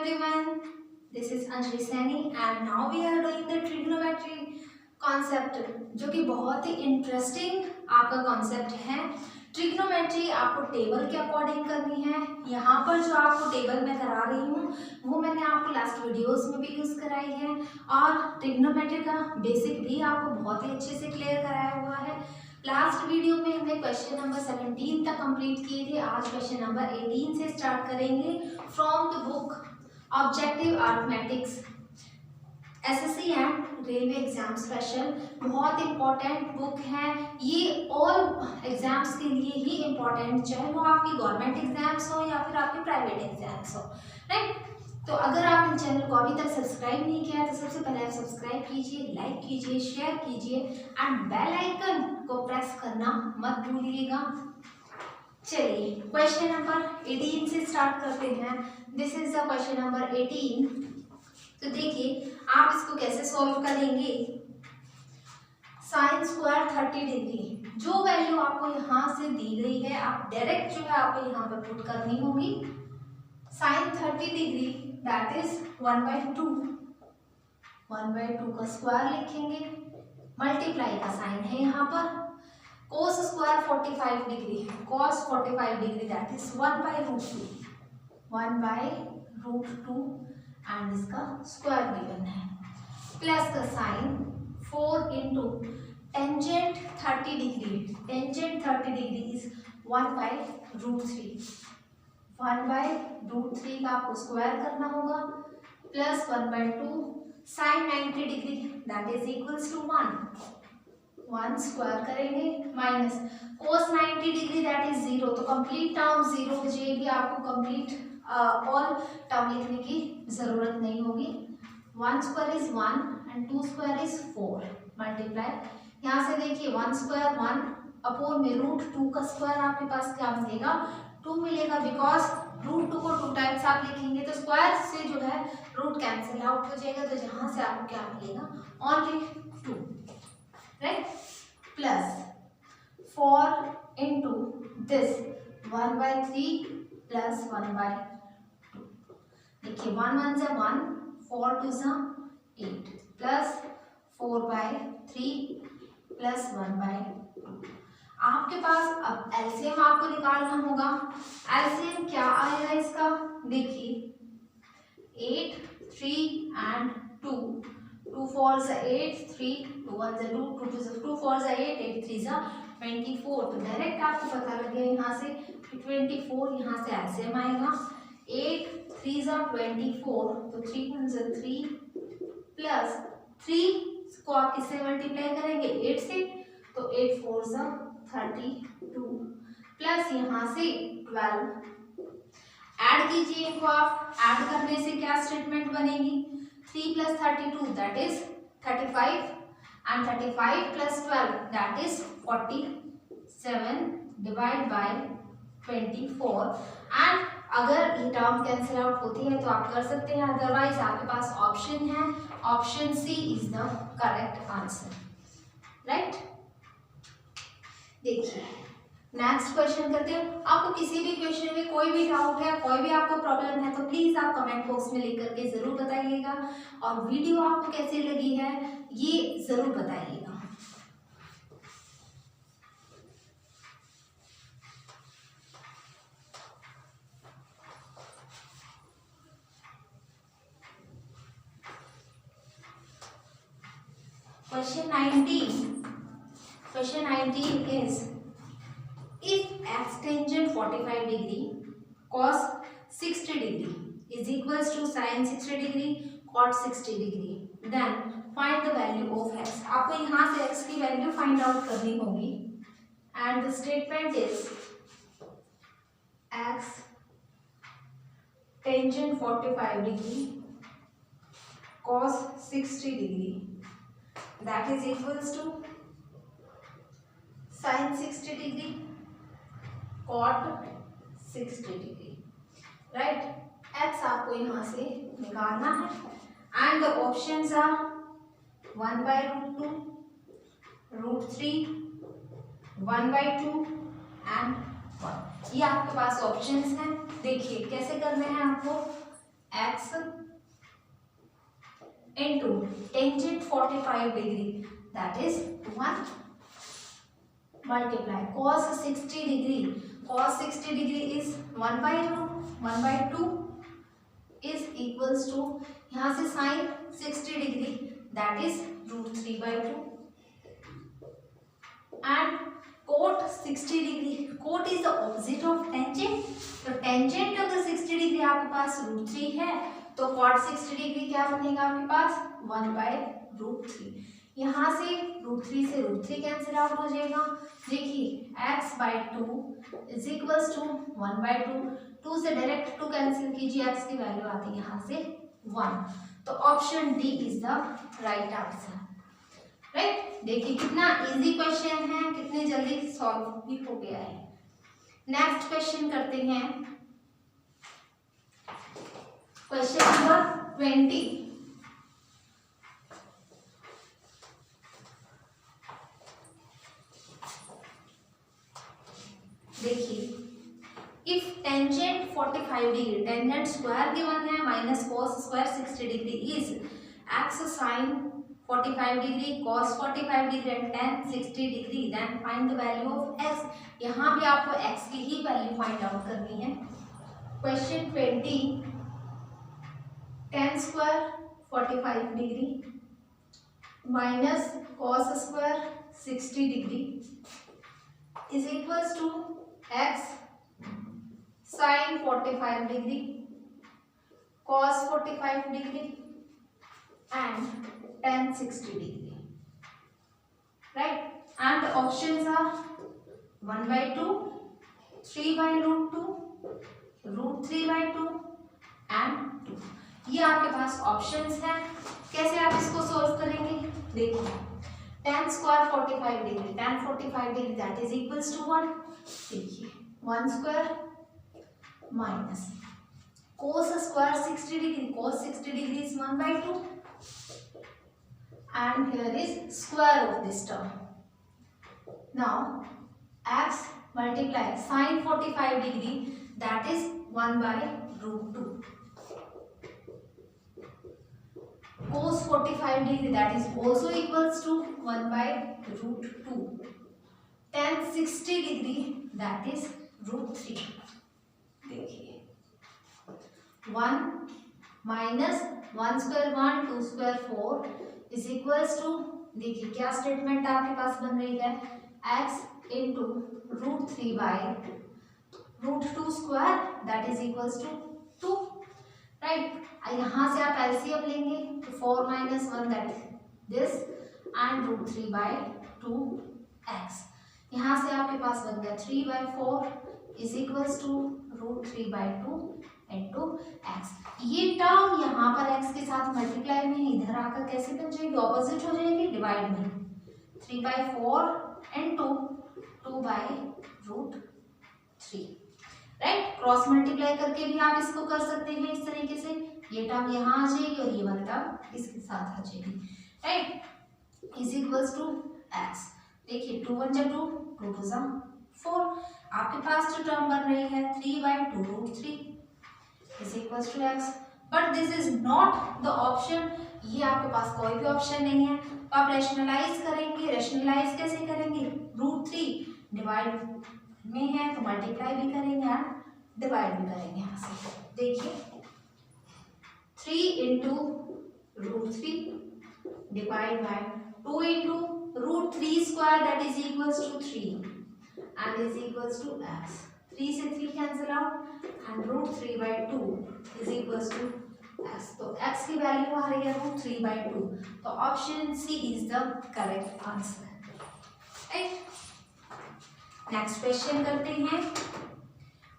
everyone, this is Anjali Saini and now we are doing the trigonometry concept जो कि बहुत ही interesting आपका concept है। ट्रिग्नोमेट्री आपको टेबल के अकॉर्डिंग करनी है। यहाँ पर जो आपको टेबल मैं करा रही हूँ वो मैंने आपको लास्ट वीडियोस में भी यूज़ कराई है और ट्रिग्नोमेट्री का बेसिक भी आपको बहुत ही अच्छे से क्लियर कराया हुआ है। लास्ट वीडियो में हमने क्वेश्चन नंबर 17 तक कंप्लीट किए थे। आज क्वेश्चन नंबर 18 से स्टार्ट करेंगे from the book objective arithmetics SSC and railway exam special. बहुत इंपॉर्टेंट बुक है ये, ऑल एग्जाम्स के लिए ही इम्पोर्टेंट, चाहे वो आपकी गवर्नमेंट एग्जाम्स हो या फिर आपके प्राइवेट एग्जाम्स हो, राइट। तो अगर आप इन चैनल को अभी तक सब्सक्राइब नहीं किया तो सबसे पहले आप सब्सक्राइब कीजिए, लाइक कीजिए, शेयर कीजिए एंड बेल आइकन को प्रेस करना मत भूलिएगा। चलिए क्वेश्चन नंबर 18 से स्टार्ट करते हैं। This is the question number 18। तो देखिए आप इसको कैसे सॉल्व करेंगे। साइन स्क्वायर 30 डिग्री, जो वैल्यू आपको यहाँ से दी गई है आप डायरेक्ट जो है आपको यहाँ पर पुट करनी होगी। साइन 30 डिग्री दैट इज 1/2, 1/2 का स्क्वायर लिखेंगे, मल्टीप्लाई का साइन है यहाँ पर। Cos square 45 degree, cos 45 degree that is 1/√2, 1/√2 and इसका स्क्वायर गिवन है, प्लस का sine 4 into tangent 30 degree, tangent 30 degree is 1/√3, 1/√3 का आपको स्क्वायर करना होगा, plus 1/2 sine 90 degree that is equals to 1 square करेंगे, minus cos 90 degree that is 0। तो complete term 0 हो जाएगी, आपको कंप्लीट ऑल टर्म लिखने की जरूरत नहीं होगी। 1 square is 1 and 2 square is 4, multiply यहाँ से देखिए 1 स्क्वायर 1 अपॉन में √2 का स्क्वायर आपके पास क्या मिलेगा 2 मिलेगा, बिकॉज √2 को 2 टाइम्स आप लिखेंगे तो स्क्वायर से जो है रूट कैंसिल आउट हो जाएगा, तो जहाँ से आपको क्या मिलेगा only 2, right. Plus 4 into this 1/3 plus 1/2, देखिए 1 1 जा 1, 4 2 जा 8, प्लस 4/3 प्लस 1/2। आपके पास अब एलसीएम आपको निकालना होगा। एलसीएम क्या आएगा इसका, देखिए 8 3 एंड 2, 2 4 जा 8, 3 2 1 जा 2, 2 4 जा 8, 8 3 जा 24। तो डायरेक्ट आपको पता लग गया यहाँ से 24, यहाँ से एलसीएम आएगा 8 3 जा 24, तो 3 1 जा 3 प्लस 3 को आप किससे मल्टीप्लाई करेंगे 8 से, तो 8 4 जा 32 प्लस यहाँ से 12। ऐड कीजिए इनको, आप ऐड करने से क्या स्टेटमेंट बनेगी 3 + 32 that is 35 and 35 + 12 that is 47 divide by 24। And अगर ये टर्म कैंसिल आउट होती है तो आप कर सकते हैं, अदरवाइज आपके पास ऑप्शन है, option C is the correct answer, right. देखिए नेक्स्ट क्वेश्चन करते हैं। आपको किसी भी क्वेश्चन में कोई भी डाउट है, कोई भी आपको प्रॉब्लम है तो प्लीज आप कमेंट बॉक्स में लिख करके जरूर बताइएगा, और वीडियो आपको कैसी लगी है ये जरूर बताइएगा। Question 19 is if x tangent 45 degree cos 60 degree is equals to sin 60 degree cot 60 degree, then find the value of x। आपको यहाँ से x की वैल्यू फाइंड आउट करनी होगी and the statement is x tangent 45 degree cos 60 degree that is equals to sin 60 degree cot 60 degree, right. x आपको यहाँ से निकालना है एंड द ऑप्शंस आर 1/√2, √3, 1/2 एंड 1। ये आपके पास ऑप्शंस हैं। देखिए कैसे करने हैं आपको, x into tangent 45 degree, that is 1 multiply cos 60 degree. Cos 60 degree is 1 by 2 is equals to यहाँ से sin 60 degree, that is √3 by 2 and cot 60 degree. Cot is the opposite of tangent, तो tangent अगर 60 degree आपके पास √3 है तो cot 60 degree क्या बनेगा आपके पास 1 by √3. यहाँ से √3 से √3 कैंसिल आउट हो जाएगा. देखिए x by 2 is equals to 1 by 2. 2 से डायरेक्ट 2 कैंसिल कीजिए, x की वैल्यू आती है यहाँ से 1. तो option D is the right answer. Right, देखिए कितना इजी क्वेश्चन है, कितने जल्दी सॉल्व भी हो गया है. नेक्स्ट क्वेश्चन करते हैं. Question number 20. देखिए if tangent 45 degree, tangent square given है minus cos square 60 degree is X sine 45 degree cos 45 degree and tan 60 degree, then find the value of x. यहाँ भी आपको x की ही वैल्यू फाइंड आउट करनी है. Question 20. tan square 45 degree minus cos square 60 degree is equals to x sin 45 degree cos 45 degree and tan 60 degree, right? And the options are 1 by 2, 3 by √2, √3 by 2 and 2. ये आपके पास options हैं. कैसे आप इसको solve करेंगे? देखो tan square 45 degree, tan 45 degree that is equals to 1. देखिए 1 square minus cos square 60 degree, cos 60 degree is 1 by 2. And here is square of this term. Now x multiply sin 45 degree, that is 1 by √2. Cos 45 degree, that is also equals to 1 by √2. Tan 60 degree, that is √3. देखिए 1 minus 1 square 1, 2 square 4 is equals to, देखिए क्या statement आपके पास बन रही है, x into √3 by √2 square that is equals to 2. Right, यहाँ से आप एलसीएम लेंगे तो 4 minus 1 that is this and √3 by 2x. यहाँ से आपके पास बन गया 3 by 4 is equals to √3 by 2 into x. ये टर्म यहाँ पर x के साथ मल्टीप्लाई में इधर आकर कैसे बन जाएगी, ऑपोजिट हो जाएगी, डिवाइड में 3 by 4 into 2 by √3. Right, cross multiply करके भी आप इसको कर सकते हैं इस तरीके से. ये टर्म यहाँ आ जाएगी और ये वाला टर्म इसके साथ आ जाएगी. Right, is equals to x. देखिए 2 1 जा 2, 2 2 जा 4. आपके पास जो टर्म बन रही है 3 by 2 √3 is equals to x, but this is not the option. ये आपके पास कोई भी ऑप्शन नहीं है. तो आप रैशनलाइज करेंगे. रैशनलाइज कैसे करेंगे, √3 डिवाइड में है तो मल्टीप्लाई भी करेंगे और डिवाइड भी करेंगे. यहाँ से देखिए 3 into √3 divide by 2 into √3 square that is equals to 3 and is equals to x. 3 से 3 cancel out and √3 by 2 is equals to x. तो x की वैल्यू आ रही है √3 by 2. तो option C is the correct answer. Right, next question करते हैं.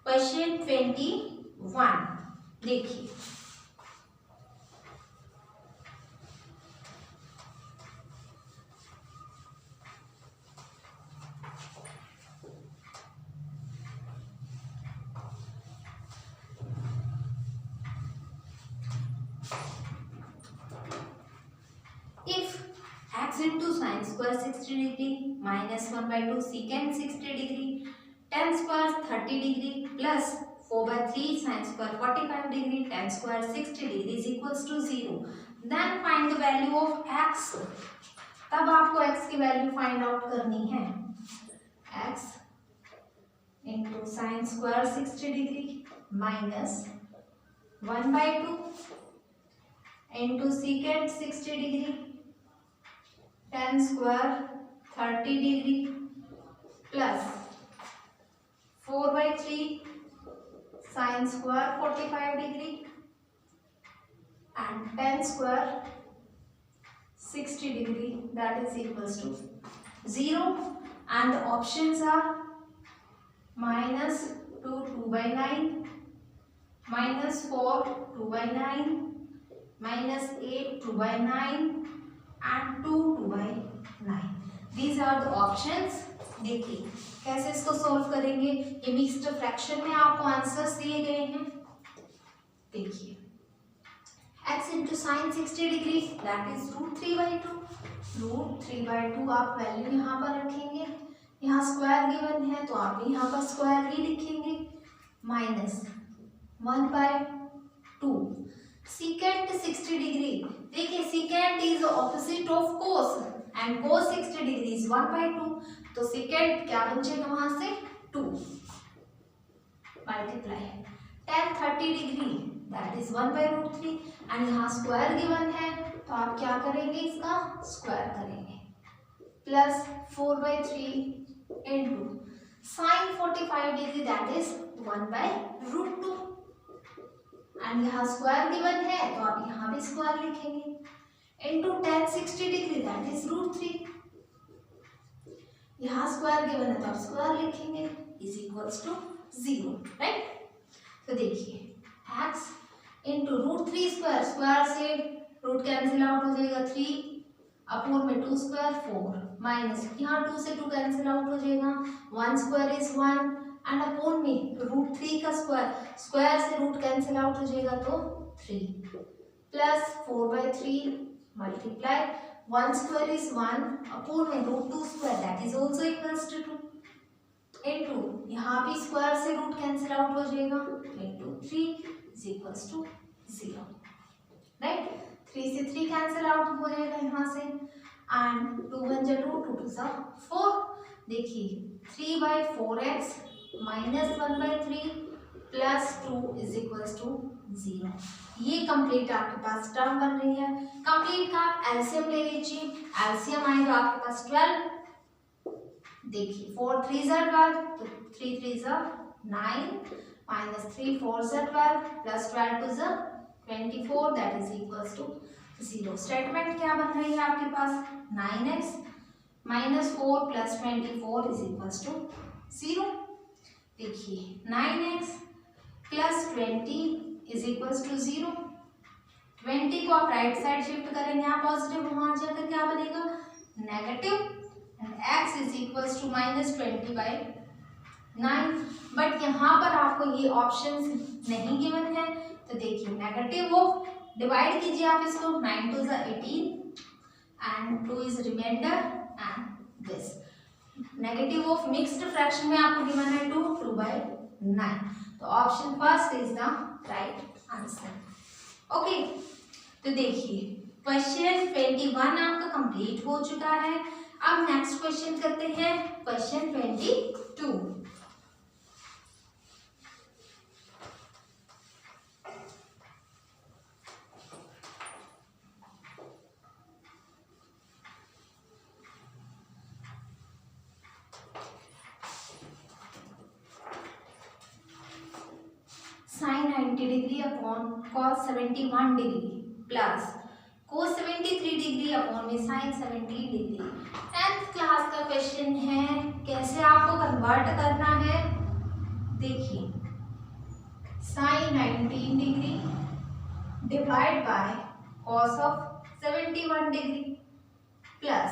Question 21. देखिए into sin square 60 degree minus 1 by 2 secant 60 degree tan square 30 degree plus 4/3 sin square 45 degree, tan square 60 degree is equals to 0. Then find the value of x. तब आपको x की value find out करनी है. x into sin square 60 degree minus 1/2 into secant 60 degree, tan square 30 degree plus 4/3 sin square 45 degree and tan square 60 degree, that is equals to 0. And the options are minus 2 2/9, minus 4 2/9, minus 8 2/9 and 2 2/9. These are the options. देखिए कैसे इसको solve करेंगे. ये mixed fraction में आपको answers दिए गए हैं. देखिए x into sine 60 degree that is √3/2. √3/2 आप वैल्यू यहाँ पर रखेंगे. यहाँ स्क्वायर गिवन है तो आप यहाँ पर स्क्वायर ही लिखेंगे. Minus 1/2 secant 60 degree. देखिए secant is opposite of cos and cos 60 degree is 1/2. तो secant क्या बचेगा वहां से 2 multiply tan 30 degree that is 1/√3 and यहाँ स्क्वायर गिवन है तो आप क्या करेंगे इसका स्क्वायर करेंगे plus 4/3 into sin 45 degree that is 1/√2 and यहाँ स्क्वायर गिवन है तो आप यहाँ भी स्क्वायर लिखेंगे into tan 60 degree that is √3. यहाँ स्क्वायर गिवन है तो आप स्क्वायर लिखेंगे इज इक्वल्स टू 0. राइट. तो देखिए x इंटू √3 स्क्वायर, स्क्वायर से रूट कैंसिल आउट हो जाएगा 3 अपॉन में 2 स्क्वायर 4 माइनस यहाँ 2 से 2 कैंसिल आउट हो जाएगा 1 स्क्वायर इज 1 एंड अपॉन में √3 का स्क्वायर, स्क्वायर से रूट कैंसिल आउट हो जाएगा तो 3 plus 4/3 multiply 1 square is 1 upon में √2 square that is also equals to 2 into यहाँ भी स्क्वायर से रूट कैंसिल आउट हो जाएगा into 3 is equals to 0. Right. 3 से 3 कैंसिल आउट हो जाएगा यहाँ से एंड 2 1 जा 2 2 2 4. देखिए 3/4x minus 1/3 plus 2 is equals to 0. ये कंप्लीट आपके पास टर्म बन रही है. कंप्लीट का आप एलसीएम ले लीजिए. एलसीएम आएगा आपके पास 12. देखिए 4 3 जा 12 तो 3 3 जा 9 माइनस 3 4 जा 12 प्लस 12 2 जा 24 that is equals to 0. Statement क्या बन रही है आपके पास 9x minus 4 plus 24 is equals to 0. देखिए 9x plus 20 is equals to 0. 20 को आप राइट साइड शिफ्ट करेंगे आप पॉजिटिव, वहां जाकर क्या बनेगा negative and x is equals to minus 20/9. But यहाँ पर आपको ये ऑप्शंस नहीं गिवन है तो देखिए नेगेटिव ऑफ डिवाइड कीजिए आप इसको 9 2 जा 18 and 2 is remainder and this negative of mixed fraction में आपको गिवन है 2 2/9. तो option first is the right answer. Okay. तो देखिए क्वेश्चन 21 आपका कंप्लीट हो चुका है. अब नेक्स्ट क्वेश्चन करते हैं question 22. sin 90 degree upon cos 71 degree plus cos 73 degree upon में sin 17 डिग्री. 10th क्लास का क्वेश्चन है. कैसे आपको कन्वर्ट करना है. देखिए sin 19 degree divide by cos of 71 degree plus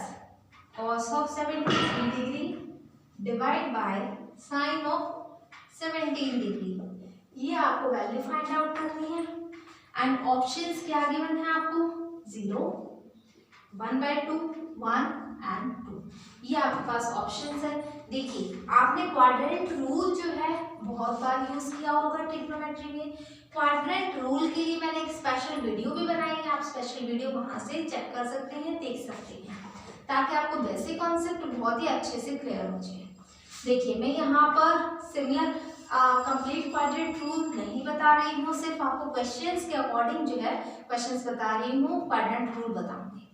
cos of 73 degree divide by sin of 17 degree. ये आपको वैल्यू फाइंड आउट करनी है एंड ऑप्शंस क्या गिवन है आपको 0 1/2, 1 and 2, ये आपके पास ऑप्शंस है। देखिए आपने क्वाड्रेंट रूल जो है बहुत बार यूज किया होगा ट्रिग्नोमेट्री में। क्वाड्रेंट रूल के लिए मैंने एक स्पेशल वीडियो भी बनाई है, आप स्पेशल वीडियो वहां से चेक कर सकते हैं, देख सकते हैं, ताकि आपको बेसिक कॉन्सेप्ट बहुत ही अच्छे से क्लियर हो जाए। देखिए मैं यहाँ पर सिमिलर कंप्लीट क्वाड्रेंट रूल नहीं बता रही हूँ, सिर्फ आपको क्वेश्चंस के अकॉर्डिंग जो है क्वेश्चंस बता रही हूँ, क्वाड्रेंट रूल बताऊंगी।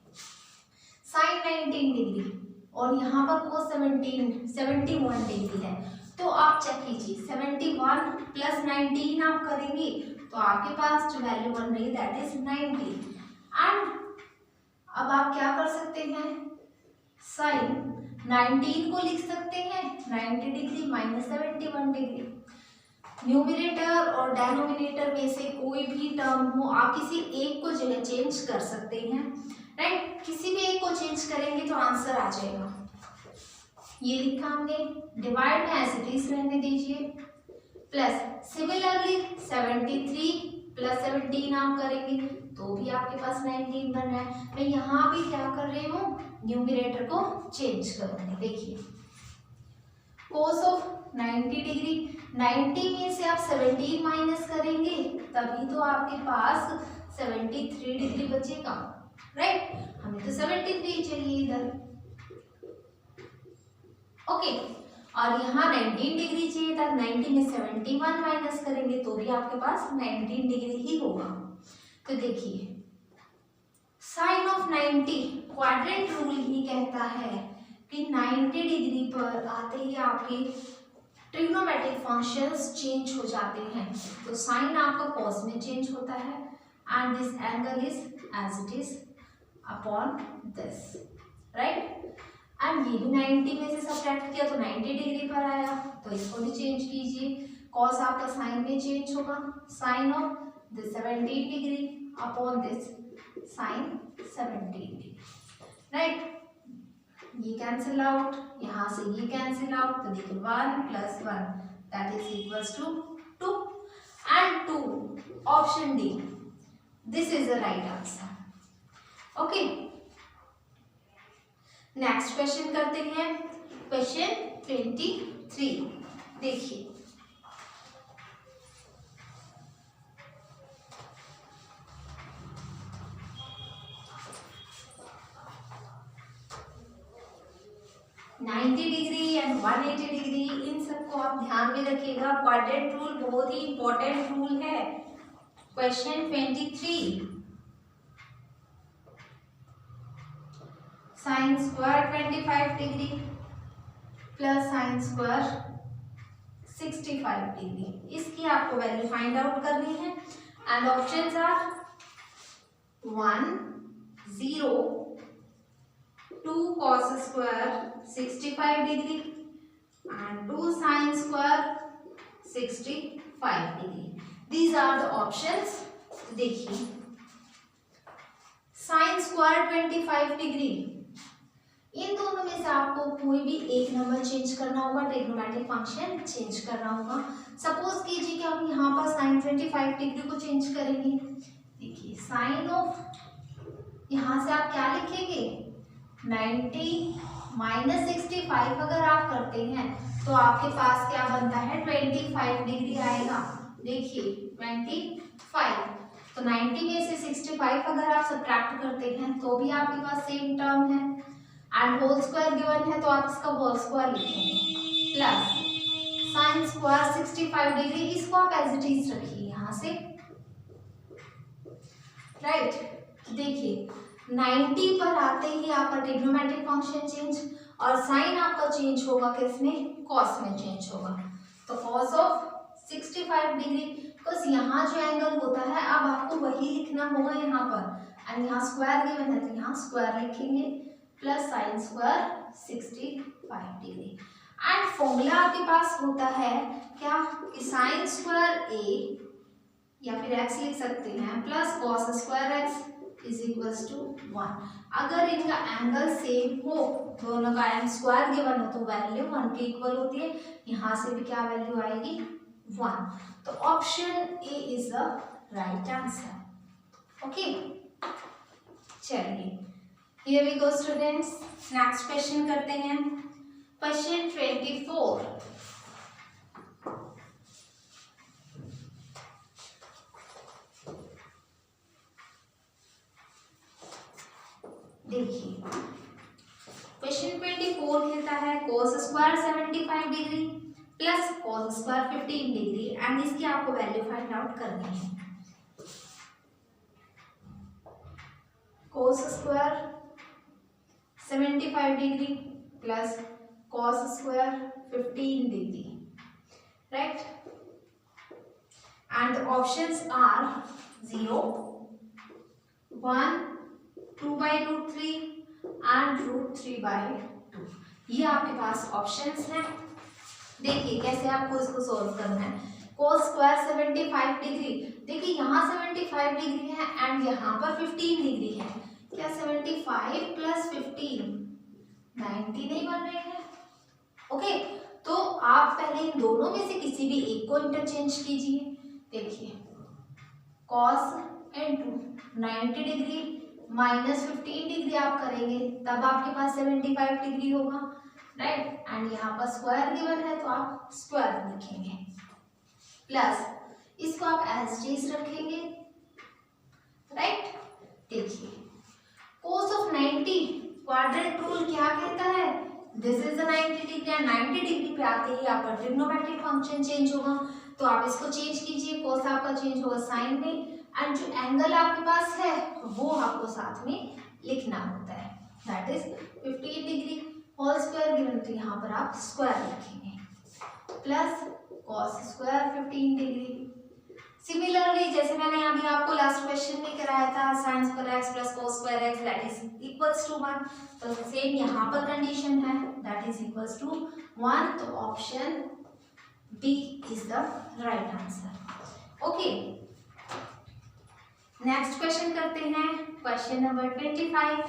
साइन 19 डिग्री और यहाँ पर cos 71 डिग्री है, तो आप चेक कीजिए 71 प्लस 19 आप करेंगे तो आपके पास जो वैल्यू बन रही है दैट इज 90। एंड अब आप क्या कर सकते हैं, साइन 19 को लिख सकते हैं 90 डिग्री माइनस 71 डिग्री। न्यूमिनेटर और डेनोमिनेटर में से कोई भी टर्म हो, आप किसी एक को जो है चेंज कर सकते हैं, राइट। किसी भी एक को चेंज करेंगे तो आंसर आ जाएगा। ये लिखा हमने, डिवाइड में एज इट इज रहने दीजिए, प्लस सिमिलरली 73 प्लस 17 आप करेंगे तो भी आपके पास 19 बन रहा है। मैं यहाँ भी क्या कर रही हूँ, न्यूमिनेटर को चेंज करूंगी। देखिए कोस ऑफ 90 डिग्री, 90 में से आप 17 माइनस करेंगे तभी तो आपके पास 73 डिग्री बचेगा, राइट। हमें तो 73 चाहिए इधर, ओके। और यहाँ 19 डिग्री चाहिए था, 90 में 71 माइनस करेंगे तो भी आपके पास 19 डिग्री ही होगा। तो देखिए साइन ऑफ 90 क्वाड्रेंट रूल ही कहता है कि 90 डिग्री पर आते ही आपके ट्रिग्नोमेट्रिक फंक्शंस चेंज हो जाते हैं। तो साइन आपका कॉस में चेंज होता है and this angle is as it is upon this, right. And ये भी 90 में से सब्ट्रैक्ट किया तो 90 डिग्री पर आया, तो इसको भी चेंज कीजिए, कॉस आपका साइन में चेंज होगा, sine of this 17 degree upon this sine 17 degree, right. ये कैंसिल आउट, यहाँ से ये कैंसिल आउट, तो देखिए 1 plus 1 that is equals to 2 and 2 option D, this is the right answer, okay. Next question करते हैं, क्वेश्चन 23। देखिए डिग्री एंड 180 डिग्री, इन सबको आप ध्यान में रखिएगा। क्वाड्रेंट रूल बहुत ही इंपॉर्टेंट रूल है। Question 23, sine square 25 degree plus sine square 65 degree, इसकी आपको वैल्यू फाइंड आउट करनी है। And options are 1 0 2 cos square 65 degree and 2 sin square 65 degree. These are the options. देखिए sin square 25 degree, इन दोनों में से आपको कोई भी एक नंबर चेंज करना होगा, ट्रिग्नोमेट्रिक फंक्शन चेंज करना होगा। सपोज कीजिए कि हम यहाँ पर sin 25 डिग्री को चेंज करेंगे। देखिए साइन ऑफ, यहाँ से आप क्या लिखेंगे 90 माइनस 65 अगर आप करते हैं तो आपके पास क्या बनता है 25 डिग्री आएगा। देखिए 25, तो 90 में से 65 अगर आप सब्ट्रैक्ट करते हैं तो भी आपके पास सेम टर्म है एंड होल स्क्वायर गिवन है तो आप इसका होल स्क्वायर लिखेंगे प्लस साइन स्क्वायर 65 डिग्री, इसको आप एज इट इज रखिए यहाँ से, राइट। देखिए 90 पर आते ही आपका ट्रिग्नोमेट्रिक फंक्शन चेंज और साइन आपका चेंज होगा किसमें, कॉस में चेंज होगा। तो कॉस ऑफ 65 डिग्री, बिकॉज यहाँ जो एंगल होता है अब आपको वही लिखना होगा यहाँ पर एंड यहाँ स्क्वायर गिवन है तो यहाँ स्क्वायर लिखेंगे plus sine square 65 degree. And formula आपके पास होता है क्या कि साइन स्क्वायर ए या फिर एक्स लिख सकते हैं plus cos square x is equals to 1। अगर इनका एंगल सेम हो, दोनों का एंगल स्क्वायर गिवन हो तो वैल्यू 1 के इक्वल होती है, यहाँ से भी क्या वैल्यू आएगी 1। तो option A is the right answer, okay. चलिए here we go students, next question करते हैं। क्वेश्चन 24। देखिए क्वेश्चन 24 कहता है cos square 75 degree plus cos square 15 degree and इसकी आपको वैल्यू फाइंड आउट करनी है। cos square 75 degree plus cos square 15 degree, right, and the options are 0, 1, 2/√3 and √3/2। ये आपके पास ऑप्शंस हैं। देखिए कैसे आपको इसको सोल्व करना है। cos स्क्वायर 75 डिग्री, देखिए यहाँ 75 डिग्री है एंड यहाँ पर 15 डिग्री है। क्या 75 प्लस 15 90 नहीं बन रहे हैं? ओके, तो आप पहले इन दोनों में से किसी भी एक को इंटरचेंज कीजिए। देखिए cos into 90 degree minus 15 degree आप करेंगे तब आपके पास 75 डिग्री होगा, राइट, एंड यहाँ पर स्क्वायर गिवन है तो आप स्क्वायर लिखेंगे, प्लस इसको आप एज इट इज रखेंगे, राइट। देखिए cos ऑफ 90 क्वाड्रेंट रूल क्या कहता है, this is the 90 degree and 90 degree पे आते ही आपका ट्रिग्नोमेट्रिक फंक्शन चेंज होगा, तो आप इसको चेंज कीजिए, cos आपका चेंज होगा साइन में एंड जो एंगल आपके पास है वो आपको साथ में लिखना होता है, that is 15 degree whole square given, तो यहाँ पर आप स्क्वायर लिखेंगे, plus cos square 15 degree. Similarly जैसे मैंने अभी आपको लास्ट क्वेश्चन में कराया था sin square x plus cos square x that is equals to 1, तो सेम यहाँ पर कंडीशन है, दैट इज इक्वल्स टू 1, तो option B is the right answer. Okay, next question करते हैं, क्वेश्चन नंबर 25।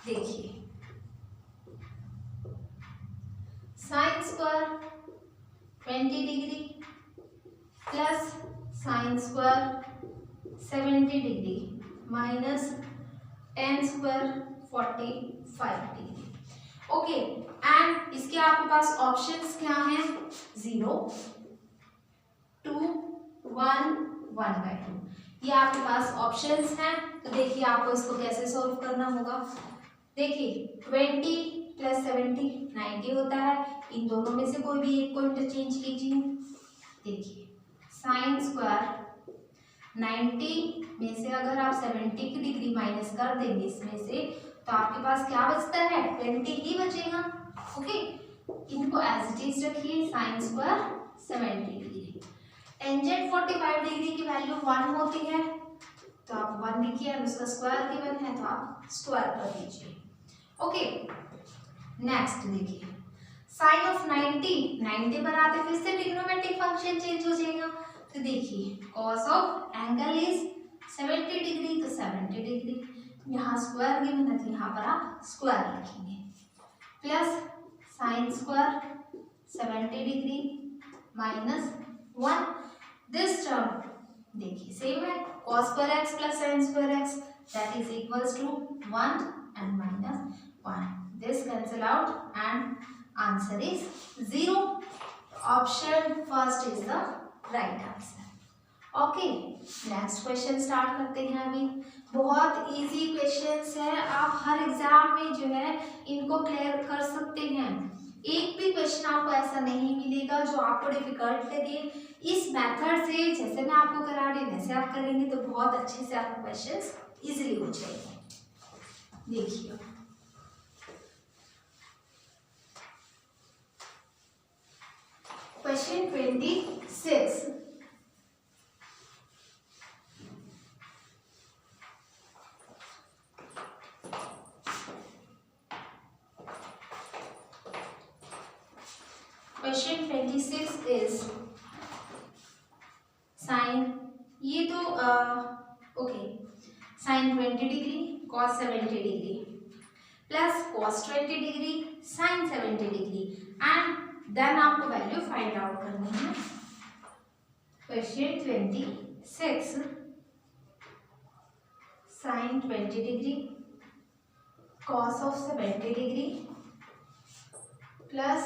देखिए sin square 20 degree plus sin square 70 degree minus tan square 45 degree. Okay, and इसके आपके पास ऑप्शंस क्या हैं, 0, 2, 1, 1/2, ये आपके पास ऑप्शंस हैं। तो देखिए आपको इसको कैसे सॉल्व करना होगा। देखिए 20 प्लस 70 90 होता है, इन दोनों में से कोई भी एक को इंटरचेंज कीजिए। देखिए sin स्क्वायर 90 में से अगर आप 70 की डिग्री माइनस कर देंगे इसमें से, तो आपके पास क्या बचता है, 20 ही बचेगा। ओके, इनको एज इट इज रखिए, sin square 70 degree, tangent 45 degree की वैल्यू 1 होती है, तो आप 1 लिखिए, उसका स्क्वायर गिवन है तो आप स्क्वायर कर दीजिए। ओके, नेक्स्ट देखिए साइन ऑफ 90 पर आते फिर से ट्रिग्नोमेट्रिक फंक्शन चेंज हो जाएगा। तो देखिए cos of angle is 70 degree, तो 70 डिग्री, यहाँ स्क्वायर गिवन है तो यहाँ पर आप स्क्वायर लिखेंगे, plus sine square 70 degree minus 1, this term देखिए सेम है, cos square x plus sin square x that is equals to 1 and minus 1, this cancel out and answer is 0, option first is the right answer. Okay, next question start करते हैं। अभी बहुत easy questions है, आप हर exam में जो है इनको क्लियर कर सकते हैं, एक भी क्वेश्चन आपको ऐसा नहीं मिलेगा जो आपको डिफिकल्ट लगे। इस मेथड से जैसे मैं आपको करा रही वैसे आप करेंगे तो बहुत अच्छे से आपको क्वेश्चंस इजीली हो जाएंगे। देखिए क्वेश्चन 26, क्वेश्चन 26 इज साइन, ये तो okay, sine 20 degree cos 70 degree plus cos 20 degree sine 70 degree and then आपको वैल्यू फाइंड आउट करनी है। Question 26 sine 20 degree cos of 70 degree plus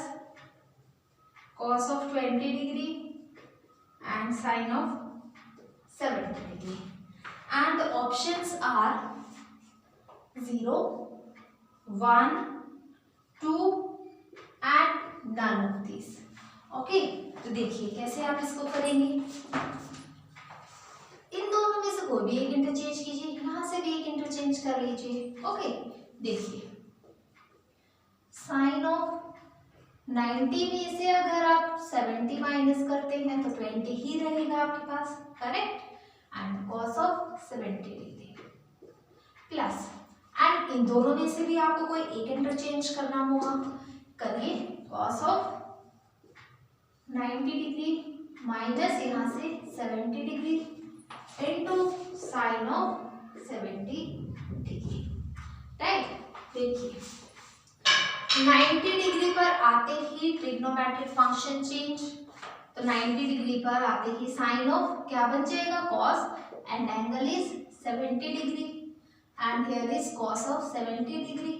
cos of 20 degree and sin of 70 degree, and the options are 0, 1, 2 and none of these. Okay, तो देखिए कैसे आप इसको करेंगे। इन दोनों में से कोई भी एक इंटरचेंज कीजिए, यहां से भी एक इंटरचेंज कर लीजिए। ओके, देखिए साइन ऑफ 90 में से अगर आप 70 माइनस करते हैं तो 20 ही रहेगा आपके पास, correct, and cos of 70 degree plus, and इन दोनों में से भी आपको कोई एक इंटरचेंज करना होगा, करिए कॉस ऑफ 90 डिग्री माइनस यहाँ से 70 degree into sine of 70 degree, right. देखिए 90 डिग्री पर आते ही ट्रिग्नोमेट्रिक फंक्शन चेंज, तो 90 डिग्री पर आते ही साइन ऑफ क्या बन जाएगा, cos, and angle is 70 degree and here is cos of 70 degree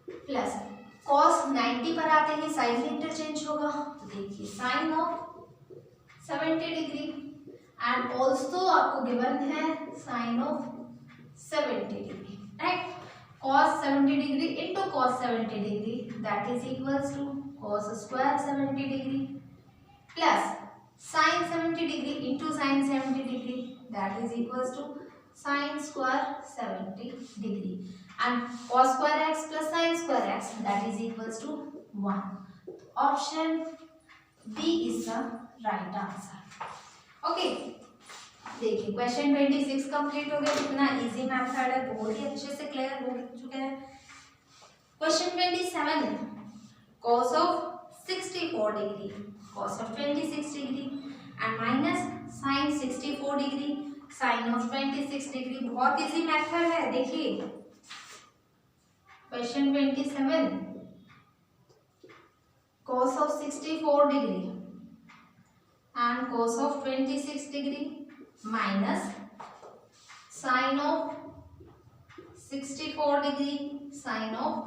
plus cos 90 पर आते ही साइन इंटरचेंज होगा, तो देखिए sine of 70 degree and also आपको गिवन है sine of 70 degree, right. cos 70 degree into cos 70 degree that is equals to cos square 70 degree plus sin 70 degree into sin 70 degree that is equals to sin square 70 degree and cos square x plus sin square x that is equals to 1. Option B is the right answer. Okay. देखिए question 26 complete हो गया, कितना easy method है, बहुत ही अच्छे से clear हो चुके हैं। Question 27 cos of 64 degree cos of 26 degree and minus sin 64 degree sin of 26 degree, बहुत इजी मेथड है। देखिए question 27 cos of 64 degree and cos of 26 degree minus sin of 64 degree sin of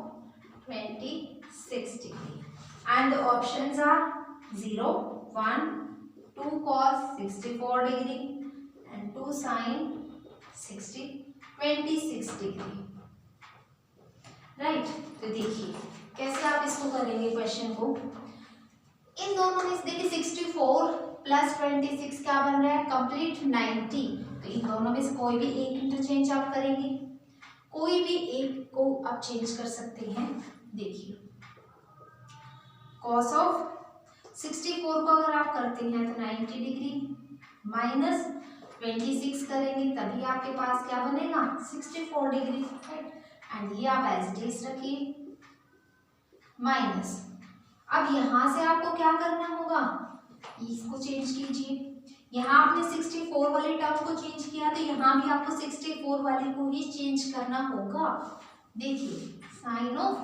26 degree, and the options are 0, 1, 2 cos 64 degree and 2 sin 26 degree, right। तो देखिए कैसे आप इसको करेंगे question को। इन दोनों में देखिए 64 प्लस 26 क्या बन रहा है, कंप्लीट 90, तो इन दोनों में से कोई भी एक इंटरचेंज आप करेंगे, कोई भी एक को आप चेंज कर सकते हैं। देखिए cos ऑफ 64 को अगर आप करते हैं तो 90 डिग्री माइनस 26 करेंगे तभी आपके पास क्या बनेगा, 64 डिग्री, एंड ये आप एज इट इज रखिए माइनस। अब यहाँ से आपको क्या करना होगा, इसको चेंज कीजिए। यहाँ आपने 64 वाले टर्म को चेंज किया तो यहाँ भी आपको 64 वाले को ही चेंज करना होगा। देखिए sine of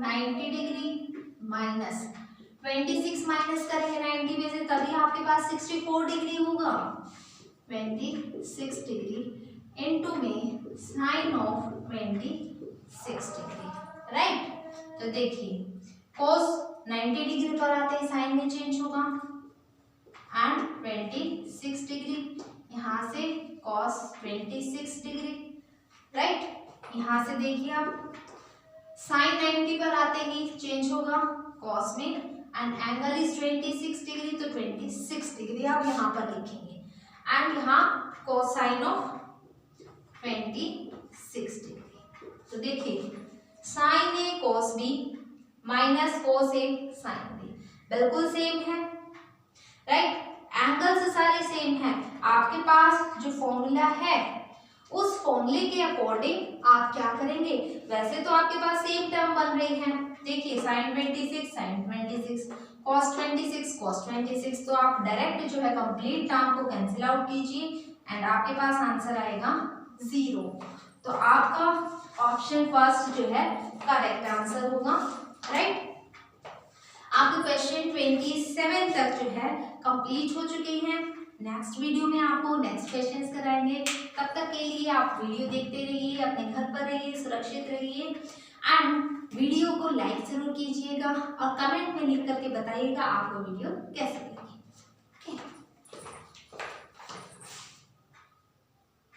90 degree minus 26 minus करेंगे 90 में से तभी आपके पास 64 डिग्री होगा, 26 डिग्री इनटू में साइन ऑफ 26 डिग्री, राइट। तो देखिए cos 90 डिग्री पर आते ही साइन में चेंज होगा एंड 26 डिग्री, यहाँ से cos 26 डिग्री, राइट। यहाँ से देखिए आप साइन 90 पर आते ही चेंज होगा cos में एंड एंगल इज 26 डिग्री, तो 26 डिग्री आप यहाँ पर लिखेंगे एंड यहाँ कोसाइन ऑफ 26 डिग्री। तो देखिए साइन ए cos बी माइनस cos ए साइन बी बिल्कुल सेम है, राइट। एंगल्स सारे सेम हैं। आपके पास जो फॉर्मूला है उस फॉर्मूले के अकॉर्डिंग आप क्या करेंगे, वैसे तो आपके पास सेम टर्म बन रही है। देखिए साइन 26 साइन 26 cos 26 cos 26, तो आप डायरेक्ट जो है कंप्लीट टर्म को कैंसिल आउट कीजिए एंड आपके पास आंसर आएगा 0। तो आपका ऑप्शन फर्स्ट जो है करेक्ट आंसर होगा, राइट। आपके क्वेश्चन 27 तक जो है कंप्लीट हो चुके हैं। नेक्स्ट वीडियो में आपको नेक्स्ट क्वेश्चंस कराएंगे। तब तक के लिए आप वीडियो देखते रहिए, अपने घर पर रहिए, सुरक्षित रहिए एंड वीडियो को लाइक जरूर कीजिएगा और कमेंट में लिख करके बताइएगा आपको वीडियो कैसे